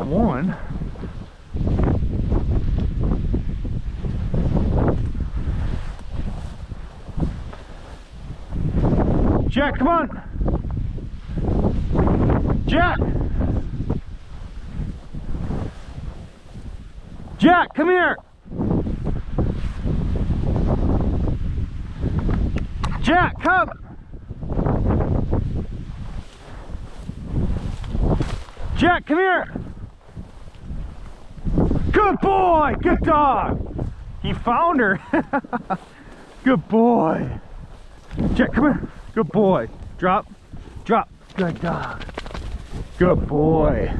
one. Jack, come on! Jack! Jack, come here! Jack, come! Jack, come here! Good boy! Good dog! He found her! Good boy! Jack, come here! Good boy! Drop! Drop! Good dog! Good boy!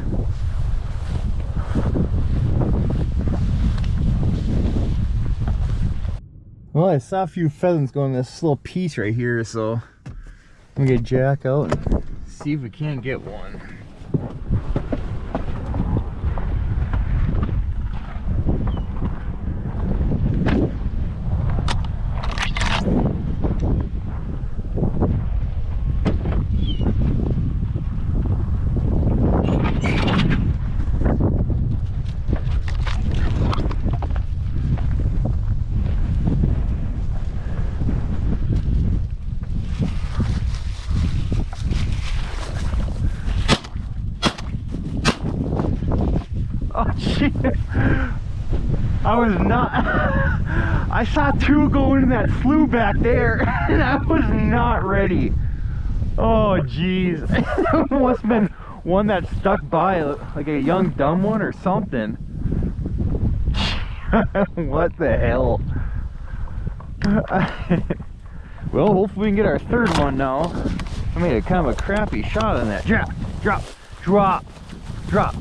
Well, I saw a few pheasants going this little piece right here, so I'm gonna get Jack out and see if we can get one. Oh shit! I was not. I saw two go in that slough back there, and I was not ready. Oh jeez! It must have been one that stuck by, like a young dumb one or something. What the hell? Well, hopefully we can get our third one now. I made a kind of a crappy shot on that. Drop, drop, drop, drop.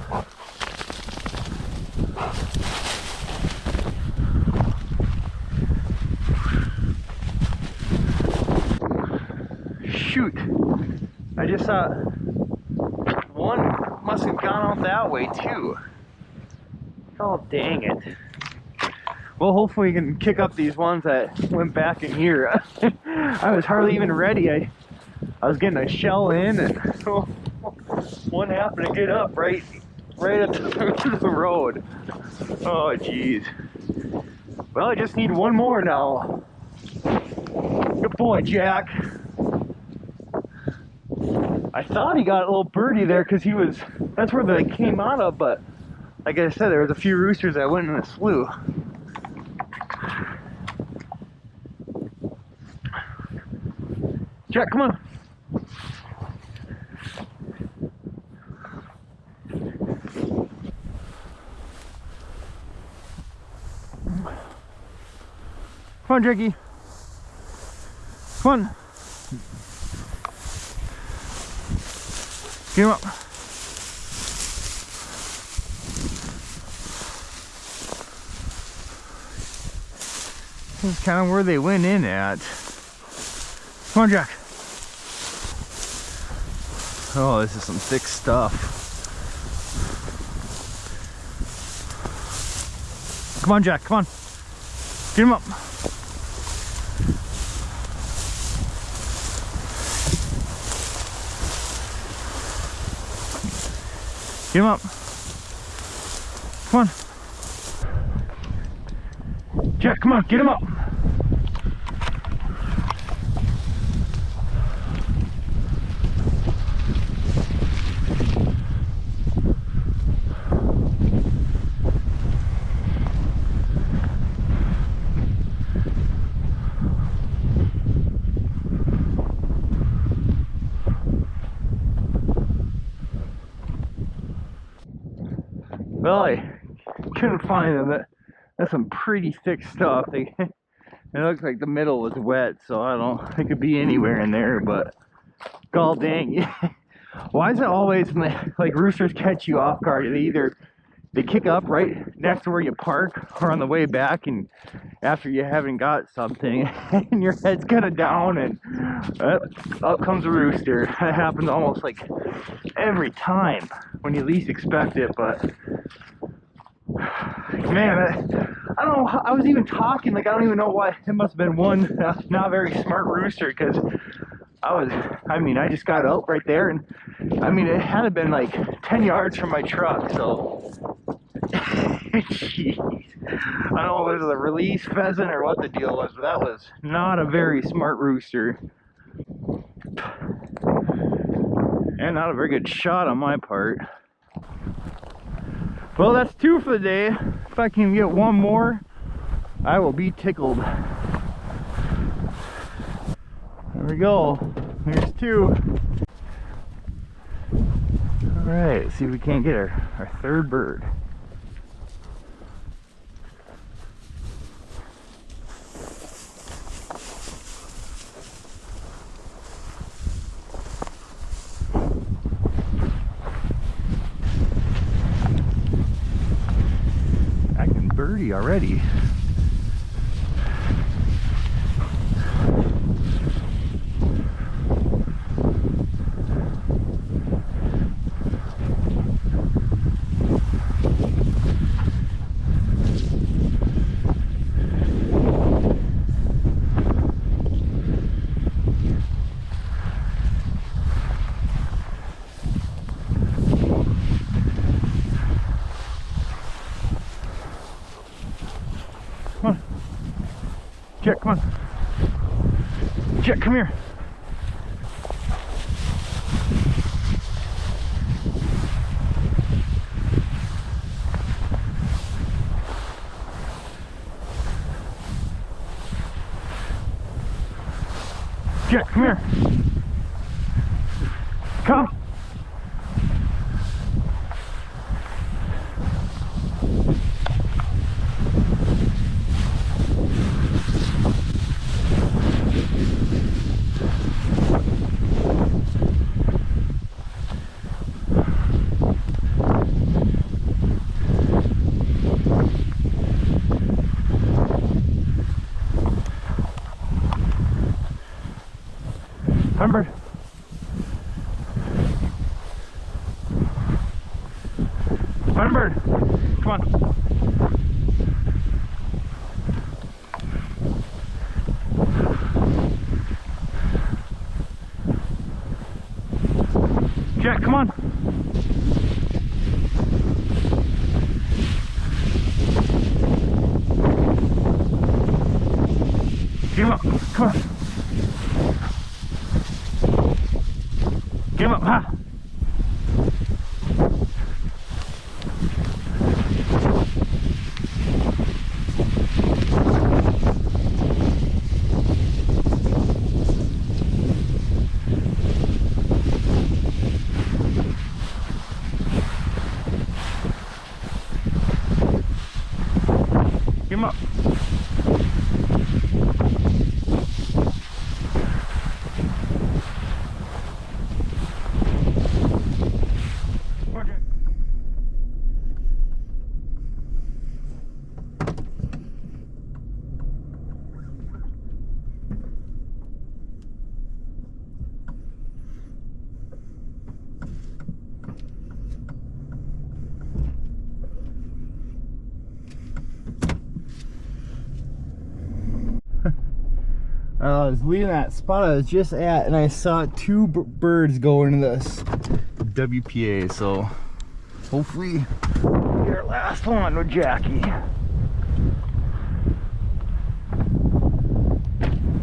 Shoot, I just saw one must have gone out that way too. Oh dang it. Well, hopefully we can kick up these ones that went back in here. I was hardly even ready. I was getting a shell in, and one happened to get up right at the road. Oh geez. Well, I just need one more now. Good boy, Jack. I thought he got a little birdie there because that's where they came out of, but like I said, there was a few roosters that went in the slough. Jack, come on. Come on, Jackie. Come on. Get him up. This is kind of where they went in at. Come on, Jack. Oh, this is some thick stuff. Come on, Jack, come on. Get him up. Get him up. Come on. Jack, come on, get him up. Well, I couldn't find them. That's some pretty thick stuff. It looks like the middle was wet, so I don't. It could be anywhere in there, but god dang. Why is it always when like roosters catch you off guard? They kick up right next to where you park or on the way back, and after you haven't got something, and your head's kind of down, and up comes a rooster. It happens almost like every time when you least expect it, but man, I don't know. I was even talking like I don't even know why. It must have been one not very smart rooster, because I just got out right there, and I mean, it had been like 10 yards from my truck, so. Jeez. I don't know if it was a release pheasant or what the deal was, but that was not a very smart rooster. And not a very good shot on my part. Well, that's 2 for the day. If I can get 1 more, I will be tickled. There we go. There's 2. Alright, let's see if we can't get our 3rd bird. Acting birdie already. Come on. Jet, come on. Jet, come here. Jet, come here. Come. Bird. Bird. Come on. Jack, come on. Get him up. Come on. Get him up, ha! Get him up. I was leaving that spot I was just at, and I saw 2 birds go into this WPA, so hopefully we'll get our last one with Jackie.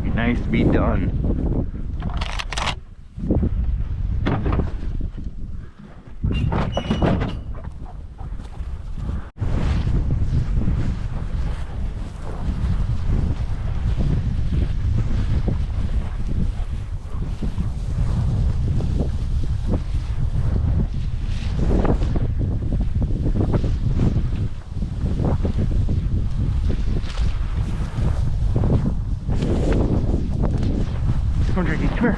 Be nice to be done. Come on, Jackie, come here.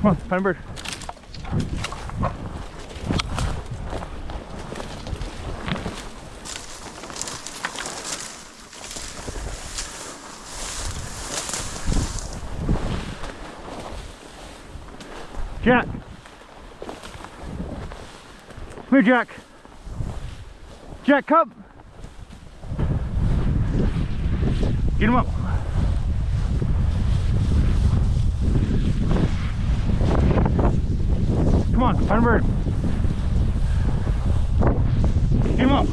Come on, find a bird. Jack. Come here, Jack. Jack, come. Get him up. Come on, find a bird. Get him up.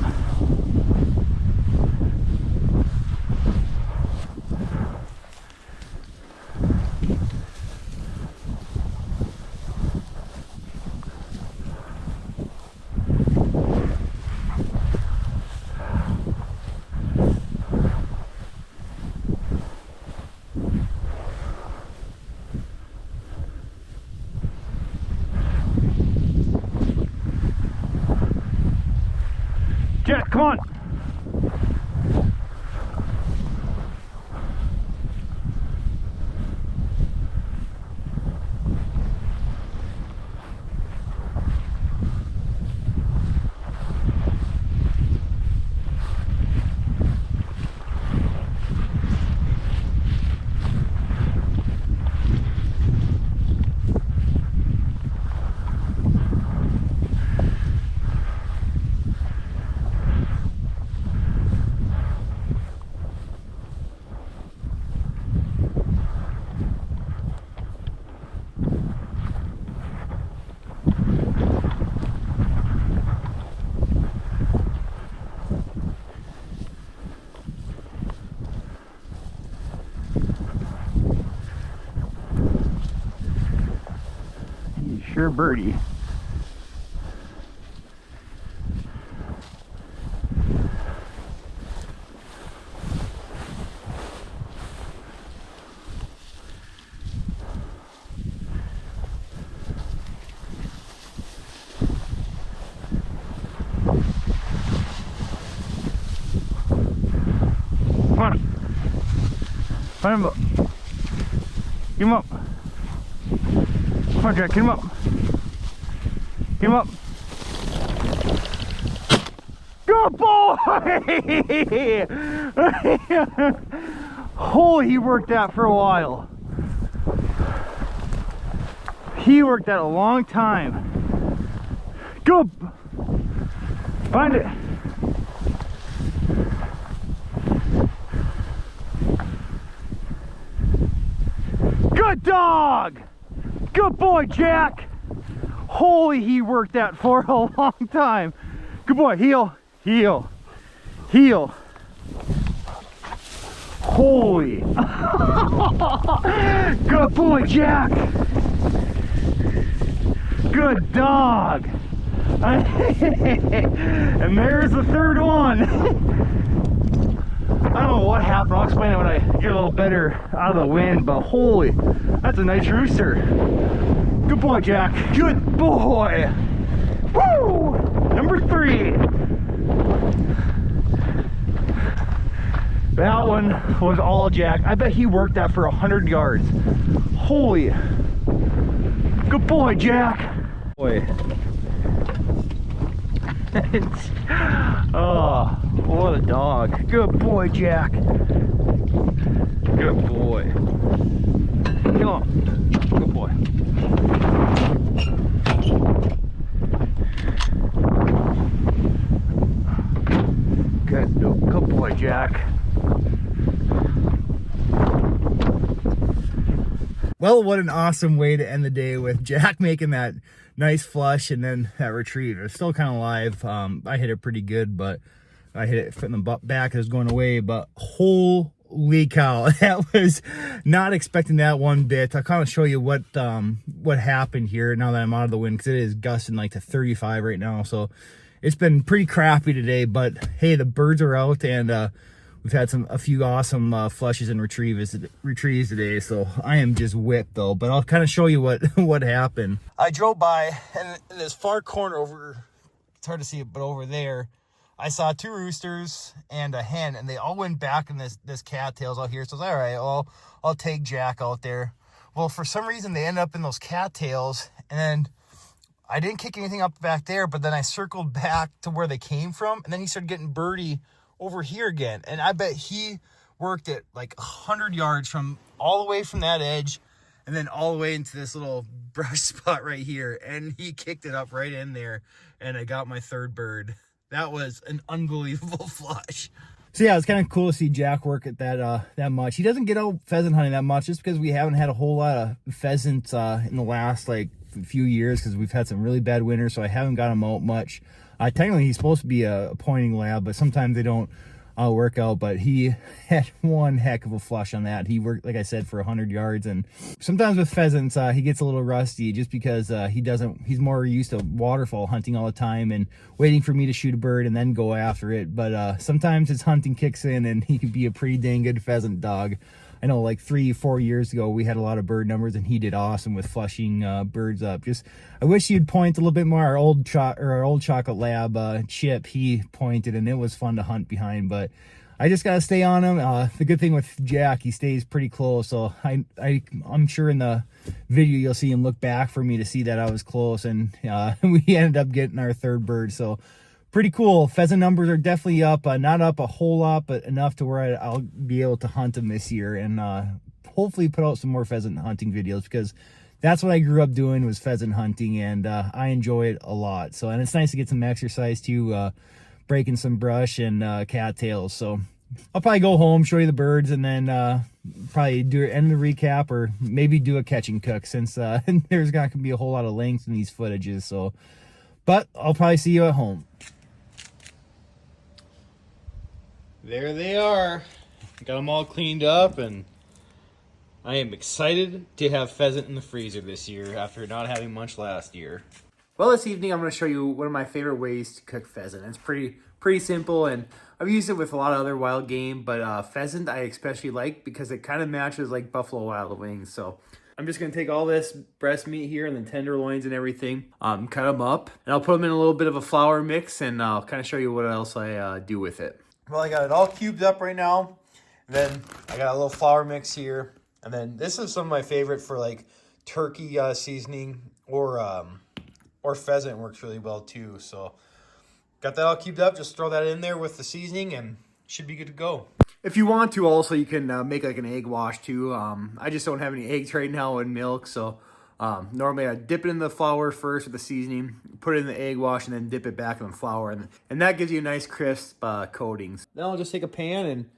Jack, come on. Sure birdie. Come on. Find him up. Get him up. Come on, Jack, get him up. Get him up. Good boy! Holy, he worked that for a while. He worked that a long time. Good. Find it. Good dog! Good boy, Jack! Holy, he worked that for a long time. Good boy, heel, heel, heel. Holy. Good boy, Jack. Good dog. And there's the third one. I don't know what happened. I'll explain it when I get a little better out of the wind, but holy, that's a nice rooster. Good boy, Jack. Good boy. Woo! Number 3. That one was all Jack. I bet he worked that for 100 yards. Holy. Good boy, Jack. Boy. Oh, what a dog. Good boy, Jack. Good boy. Come on. Good boy. Good boy, Jack. Well, what an awesome way to end the day with Jack making that nice flush and then that retrieve. It's still kind of live. I hit it pretty good, but I hit it from the back. It was going away, but holy cow, that was not expecting that one bit. I'll kind of show you what happened here now that I'm out of the wind, because it is gusting like to 35 right now. So it's been pretty crappy today, but hey, the birds are out, and we've had a few awesome flushes and retrieves today. So I am just whipped though, but I'll kind of show you what happened. I drove by, and in this far corner over, it's hard to see it, but over there, I saw 2 roosters and a hen, and they all went back in this cattails out here. So I was all right, well, I'll take Jack out there. Well, for some reason, they ended up in those cattails, and I didn't kick anything up back there, but then I circled back to where they came from, and then he started getting birdie over here again. And I bet he worked it like 100 yards from all the way from that edge and then all the way into this little brush spot right here, and he kicked it up right in there, and I got my third bird. That was an unbelievable flush. So yeah, it's kind of cool to see Jack work at that much. He doesn't get out pheasant hunting that much just because we haven't had a whole lot of pheasants in the last like few years because we've had some really bad winters, so I haven't got him out much. Technically, he's supposed to be a pointing lab, but sometimes they don't work out. But he had one heck of a flush on that. He worked, like I said, for 100 yards. And sometimes with pheasants, he gets a little rusty just because he's more used to waterfowl hunting all the time and waiting for me to shoot a bird and then go after it. But sometimes his hunting kicks in and he can be a pretty dang good pheasant dog. I know like 3-4 years ago, we had a lot of bird numbers and he did awesome with flushing birds up. I wish he'd point a little bit more. Our old chocolate lab, Chip, he pointed and it was fun to hunt behind, but I just got to stay on him. The good thing with Jack, he stays pretty close. So I'm sure in the video, you'll see him look back for me to see that I was close, and we ended up getting our third bird. So pretty cool. Pheasant numbers are definitely up, not up a whole lot, but enough to where I'll be able to hunt them this year and hopefully put out some more pheasant hunting videos, because that's what I grew up doing, was pheasant hunting, and I enjoy it a lot. So, and it's nice to get some exercise too, breaking some brush and cattails. So I'll probably go home, show you the birds, and then probably end the recap, or maybe do a catch and cook, since there's not gonna be a whole lot of length in these footages. So, but I'll probably see you at home. There they are. Got them all cleaned up, and I am excited to have pheasant in the freezer this year after not having much last year. Well, this evening I'm going to show you one of my favorite ways to cook pheasant. It's pretty simple, and I've used it with a lot of other wild game, but pheasant I especially like because it kind of matches like buffalo wild wings. So I'm just going to take all this breast meat here and the tenderloins and everything, cut them up, and I'll put them in a little bit of a flour mix, and I'll kind of show you what else I do with it. Well, I got it all cubed up right now. And then I got a little flour mix here. And then this is some of my favorite for like turkey seasoning, or pheasant works really well too. So got that all cubed up. Just throw that in there with the seasoning and should be good to go. If you want to, also you can make like an egg wash too. I just don't have any eggs right now and milk, so normally I dip it in the flour first with the seasoning, put it in the egg wash, and then dip it back in the flour, and that gives you a nice crisp coatings. Then I'll just take a pan and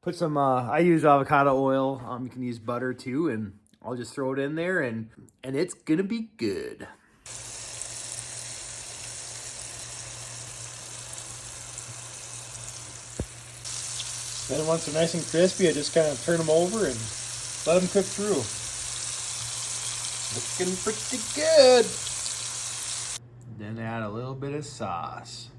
put some, I use avocado oil. You can use butter too, and I'll just throw it in there, and it's gonna be good. Then once they're nice and crispy, I just kind of turn them over and let them cook through. Looking pretty good. Then add a little bit of sauce.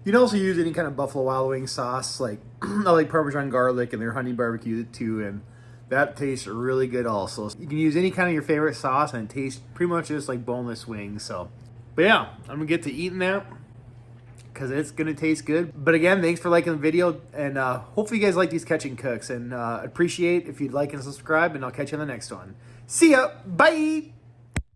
You can also use any kind of Buffalo Wild Wings sauce, like I like Parmesan garlic and their honey barbecue too, and that tastes really good also. So you can use any kind of your favorite sauce and it tastes pretty much just like boneless wings. So, but yeah, I'm gonna get to eating that, because it's going to taste good. But again, thanks for liking the video, and hopefully you guys like these catching cooks, and appreciate if you'd like and subscribe, and I'll catch you on the next one. See ya! Bye!